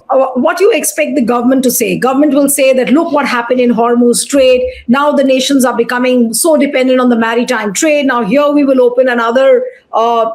what you expect the government to say? Government will say that, look what happened in Hormuz Strait. Now the nations are becoming so dependent on the maritime trade. Now here we will open another, a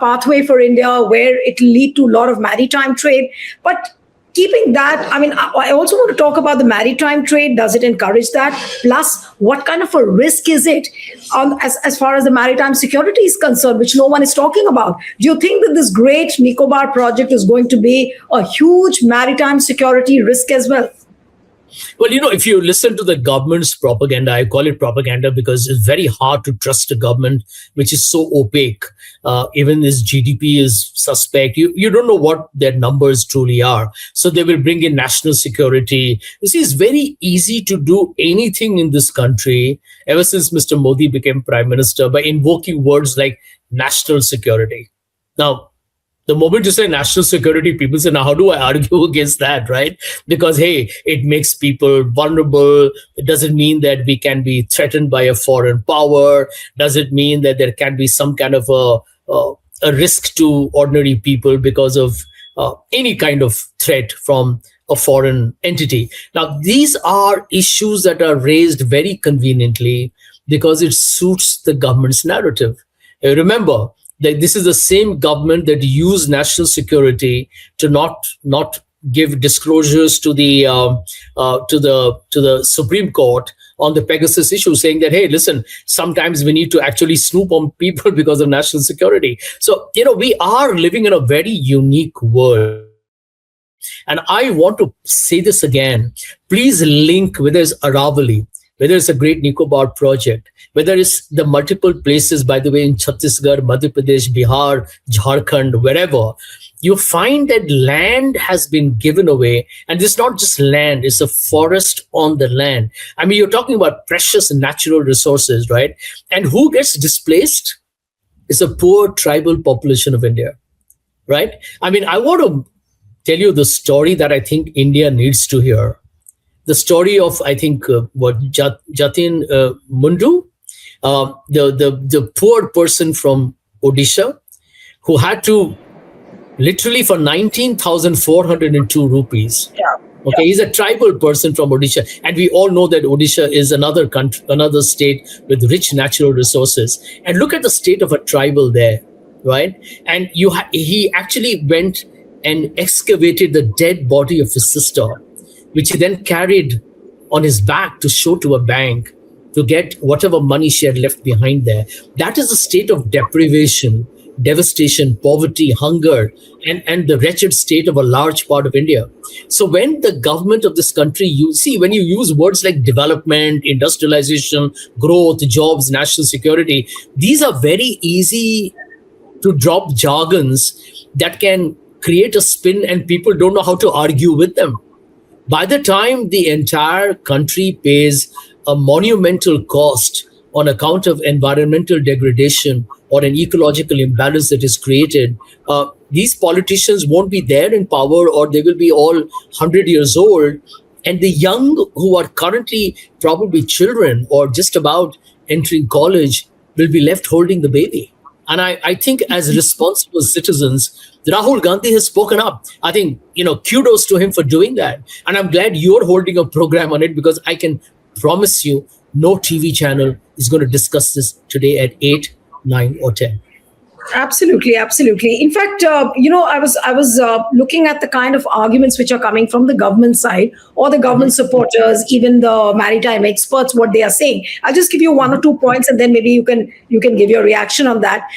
pathway for India where it will lead to a lot of maritime trade. But keeping that, I also want to talk about the maritime trade. Does it encourage that? Plus, what kind of a risk is it as far as the maritime security is concerned, which no one is talking about? Do you think that this great Nicobar project is going to be a huge maritime security risk as well? Well, if you listen to the government's propaganda, I call it propaganda because it's very hard to trust a government which is so opaque. Even its GDP is suspect. You don't know what their numbers truly are. So they will bring in national security. You see, it's very easy to do anything in this country ever since Mr. Modi became prime minister by invoking words like national security. Now, the moment you say national security, people say, now, how do I argue against that, right? Because, hey, it makes people vulnerable. It doesn't mean that we can be threatened by a foreign power. Does it mean that there can be some kind of a risk to ordinary people because of any kind of threat from a foreign entity? Now, these are issues that are raised very conveniently because it suits the government's narrative. Remember, that this is the same government that used national security to not give disclosures to the Supreme Court on the Pegasus issue, saying that, hey, listen, sometimes we need to actually snoop on people because of national security. So, we are living in a very unique world. And I want to say this again. Please link, whether it's Aravali, whether it's a Great Nicobar project, whether it's the multiple places, by the way, in Chhattisgarh, Madhya Pradesh, Bihar, Jharkhand, wherever, you find that land has been given away. And it's not just land, it's a forest on the land. You're talking about precious natural resources, right? And who gets displaced? It's a poor tribal population of India, right? I want to tell you the story that I think India needs to hear. The story of, I think, Jatin Mundu, the poor person from Odisha, who had to literally for 19,402 rupees. Yeah. Okay, he's a tribal person from Odisha, and we all know that Odisha is another country, another state with rich natural resources. And look at the state of a tribal there, right? And he actually went and excavated the dead body of his sister, which he then carried on his back to show to a bank to get whatever money she had left behind there. That is a state of deprivation, devastation, poverty, hunger, and the wretched state of a large part of India. So when the government of this country, when you use words like development, industrialization, growth, jobs, national security, these are very easy to drop jargons that can create a spin and people don't know how to argue with them. By the time the entire country pays a monumental cost on account of environmental degradation or an ecological imbalance that is created, these politicians won't be there in power, or they will be all 100 years old. And the young who are currently probably children or just about entering college will be left holding the baby. And I think as responsible citizens, Rahul Gandhi has spoken up. I think, kudos to him for doing that. And I'm glad you're holding a program on it, because I can promise you no TV channel is going to discuss this today at 8, 9 or 10. Absolutely. In fact, I was looking at the kind of arguments which are coming from the government side or the government supporters, even the maritime experts, what they are saying. I'll just give you one or two points, and then maybe you can give your reaction on that.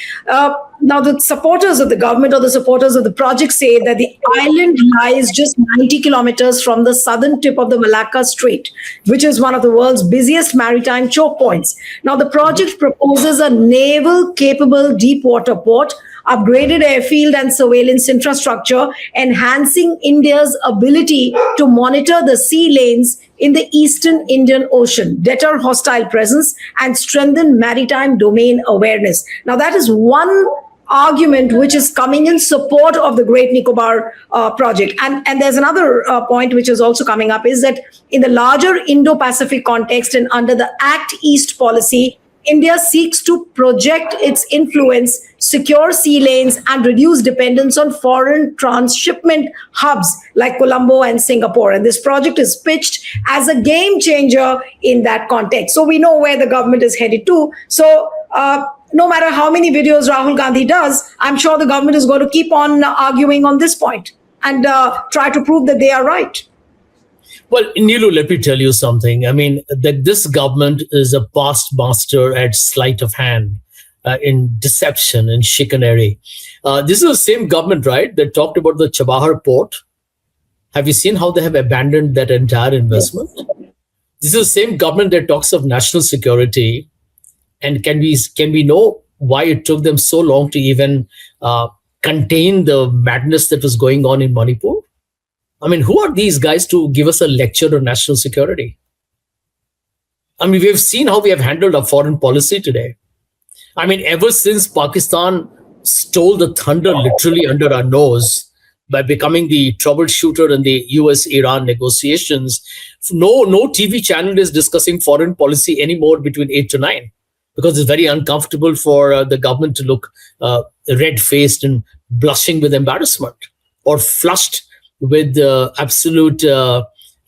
Now, the supporters of the government or the supporters of the project say that the island lies just 90 kilometers from the southern tip of the Malacca Strait, which is one of the world's busiest maritime choke points. Now, the project proposes a naval-capable deep-water port, upgraded airfield and surveillance infrastructure, enhancing India's ability to monitor the sea lanes in the Eastern Indian Ocean, deter hostile presence, and strengthen maritime domain awareness. Now, that is one argument which is coming in support of the Great Nicobar project. And there's another point which is also coming up, is that in the larger Indo-Pacific context and under the Act East policy, India seeks to project its influence, secure sea lanes, and reduce dependence on foreign transshipment hubs like Colombo and Singapore. And this project is pitched as a game changer in that context. So we know where the government is headed to. So no matter how many videos Rahul Gandhi does, I'm sure the government is going to keep on arguing on this point and try to prove that they are right. Well, Nilu, let me tell you something. I mean, that this government is a past master at sleight of hand, in deception and chicanery. This is the same government, right, that talked about the Chabahar port. Have you seen how they have abandoned that entire investment? Yes. This is the same government that talks of national security. And can we know why it took them so long to even contain the madness that was going on in Manipur? I mean, who are these guys to give us a lecture on national security? I mean, we have seen how we have handled our foreign policy today. I mean, ever since Pakistan stole the thunder literally under our nose by becoming the troubleshooter in the US-Iran negotiations, no TV channel is discussing foreign policy anymore between 8 to 9. Because it's very uncomfortable for the government to look red-faced and blushing with embarrassment or flushed with absolute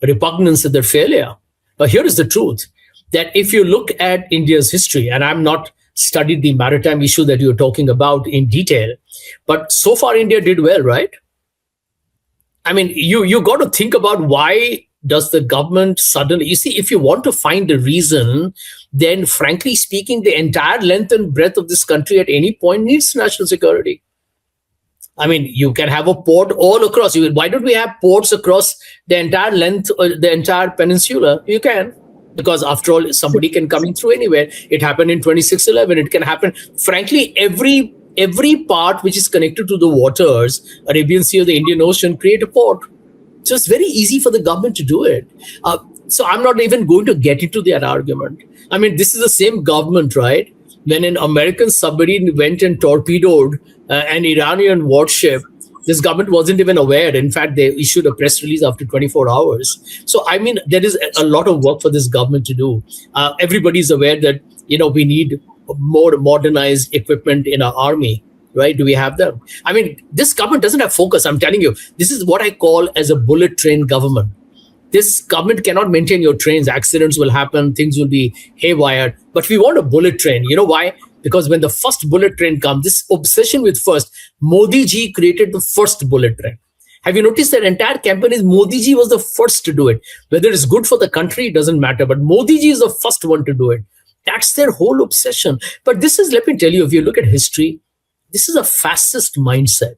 repugnance at their failure. But here is the truth, that if you look at India's history, and I'm not studied the maritime issue that you're talking about in detail, but so far India did well, right? I mean, you got to think about why does the government suddenly, you see, if you want to find a reason, then frankly speaking, the entire length and breadth of this country at any point needs national security. I mean, you can have a port all across. Why don't we have ports across the entire length, the entire peninsula? You can, because after all, somebody can come in through anywhere. It happened in 2611. It can happen, frankly, every part which is connected to the waters, Arabian Sea or the Indian Ocean, create a port. So it's very easy for the government to do it. So I'm not even going to get into that argument. I mean, this is the same government, right? When an American submarine went and torpedoed an Iranian warship, this government wasn't even aware. In fact, they issued a press release after 24 hours. So, I mean, there is a lot of work for this government to do. Everybody's aware that, we need more modernized equipment in our army. Right? Do we have them? I mean, this government doesn't have focus. I'm telling you, this is what I call as a bullet train government. This government cannot maintain your trains. Accidents will happen. Things will be haywire. But we want a bullet train. You know why? Because when the first bullet train comes, this obsession with first, Modi ji created the first bullet train. Have you noticed that entire campaign is Modi ji was the first to do it? Whether it's good for the country, it doesn't matter. But Modi ji is the first one to do it. That's their whole obsession. But this is, let me tell you, if you look at history, this is a fascist mindset.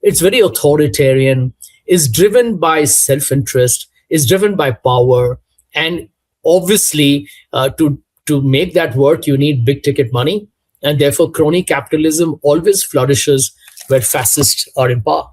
It's very authoritarian, is driven by self-interest, is driven by power. And obviously, to make that work, you need big ticket money. And therefore, crony capitalism always flourishes where fascists are in power.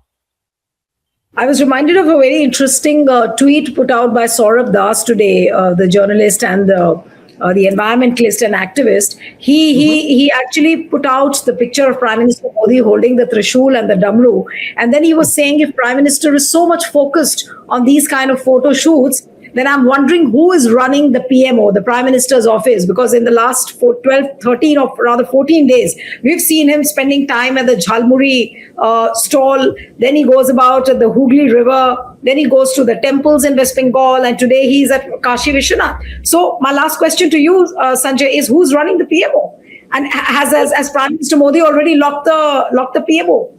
I was reminded of a very interesting tweet put out by Saurabh Das today, the journalist and the environmentalist and activist. He actually put out the picture of Prime Minister Modi holding the Trishul and the Damru. And then he was saying, if Prime Minister is so much focused on these kind of photo shoots, then I'm wondering who is running the PMO, the Prime Minister's office, because in the last 13 or rather 14 days, we've seen him spending time at the Jhalmuri stall. Then he goes about at the Hooghly River. Then he goes to the temples in West Bengal. And today he's at Kashi Vishwanath. So my last question to you, Sanjay, is who's running the PMO? And has Prime Minister Modi already locked the PMO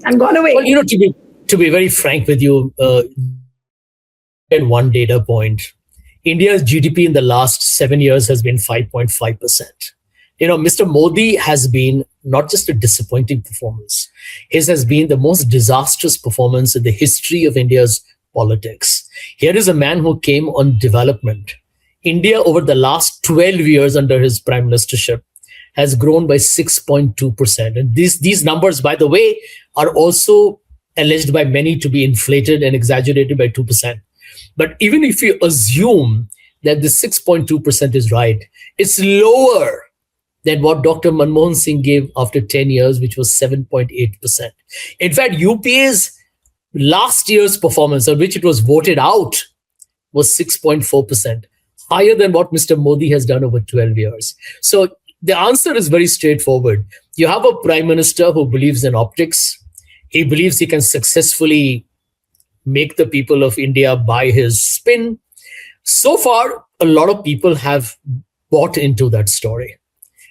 and gone away? Well, to be very frank with you, and one data point, India's GDP in the last 7 years has been 5.5%. Mr. Modi has been not just a disappointing performance. His has been the most disastrous performance in the history of India's politics. Here is a man who came on development. India, over the last 12 years under his prime ministership, has grown by 6.2%. And these numbers, by the way, are also alleged by many to be inflated and exaggerated by 2%. But even if you assume that the 6.2% is right, it's lower than what Dr. Manmohan Singh gave after 10 years, which was 7.8%. In fact, UPA's last year's performance, on which it was voted out, was 6.4%, higher than what Mr. Modi has done over 12 years. So The answer is very straightforward. You have a prime minister who believes in optics. He believes he can successfully make the people of India buy his spin. So far, a lot of people have bought into that story.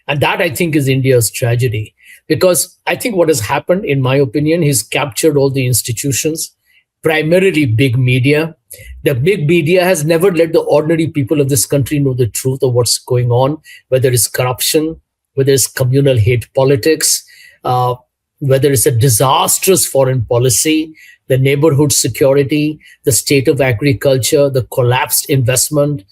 And that, I think, is India's tragedy. Because I think what has happened, in my opinion, he's captured all the institutions, primarily big media. The big media has never let the ordinary people of this country know the truth of what's going on, whether it's corruption, whether it's communal hate politics, uh, whether it's a disastrous foreign policy, the neighborhood security, the state of agriculture, the collapsed investment.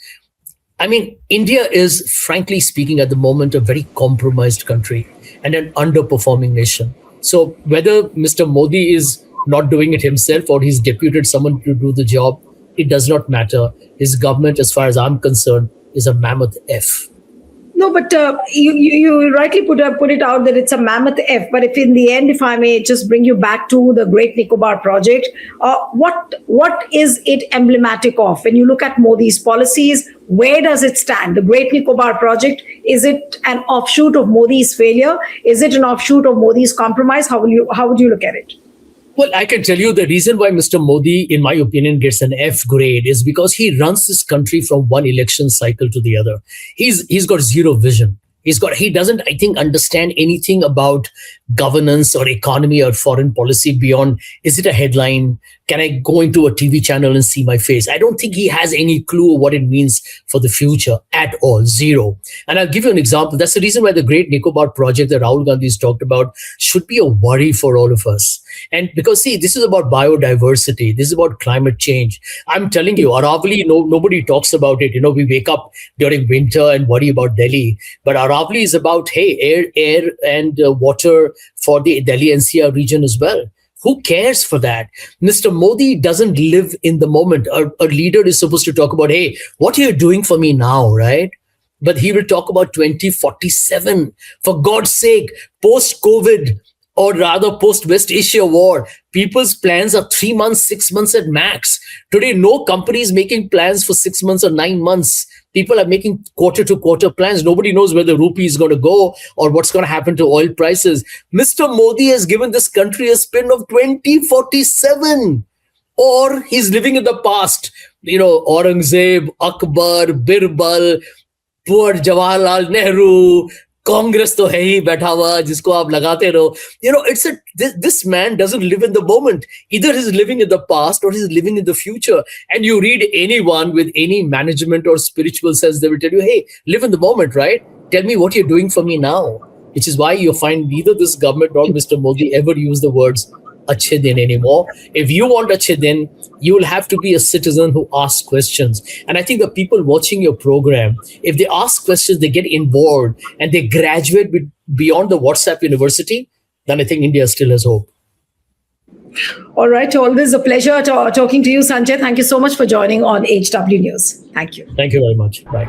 I mean, India is, frankly speaking, at the moment, a very compromised country and an underperforming nation. So, whether Mr. Modi is not doing it himself or he's deputed someone to do the job, it does not matter. His government, as far as I'm concerned, is a mammoth F. No, but you rightly put it out that it's a mammoth F. But if in the end, if I may just bring you back to the Great Nicobar project, what is it emblematic of? When you look at Modi's policies, where does it stand? The Great Nicobar project, is it an offshoot of Modi's failure? Is it an offshoot of Modi's compromise? How would you look at it? Well, I can tell you the reason why Mr. Modi, in my opinion, gets an F grade is because he runs this country from one election cycle to the other. He's got zero vision. He doesn't, I think, understand anything about governance or economy or foreign policy beyond, is it a headline? Can I go into a TV channel and see my face? I don't think he has any clue of what it means for the future at all. Zero. And I'll give you an example. That's the reason why the Great Nicobar project that Rahul Gandhi has talked about should be a worry for all of us. And because, see, this is about biodiversity. This is about climate change. I'm telling you, Aravali, nobody talks about it. We wake up during winter and worry about Delhi. But Aravali is about, hey, air and water for the Delhi NCR region as well. Who cares for that? Mr. Modi doesn't live in the moment. A leader is supposed to talk about, hey, what are you doing for me now, right? But he will talk about 2047. For God's sake, post-COVID, or rather post-West Asia war, people's plans are 3 months, 6 months at max. Today, no company is making plans for 6 months or 9 months. People are making quarter-to-quarter plans. Nobody knows where the rupee is going to go or what's going to happen to oil prices. Mr. Modi has given this country a spin of 2047. Or he's living in the past. Aurangzeb, Akbar, Birbal, poor Jawaharlal Nehru, Congress to hai hi baitha hua, jisko aap lagate raho. This man doesn't live in the moment. Either he's living in the past or he's living in the future. And you read anyone with any management or spiritual sense, they will tell you, hey, live in the moment, right? Tell me what you're doing for me now. Which is why you find neither this government nor Mr. Modi ever use the words Achhe Din anymore. If you want Achhe Din, you will have to be a citizen who asks questions. And I think the people watching your program, if they ask questions, they get involved and they graduate beyond the WhatsApp university, then I think India still has hope. All right. Always a pleasure talking to you, Sanjay. Thank you so much for joining on HW News. Thank you. Thank you very much. Bye.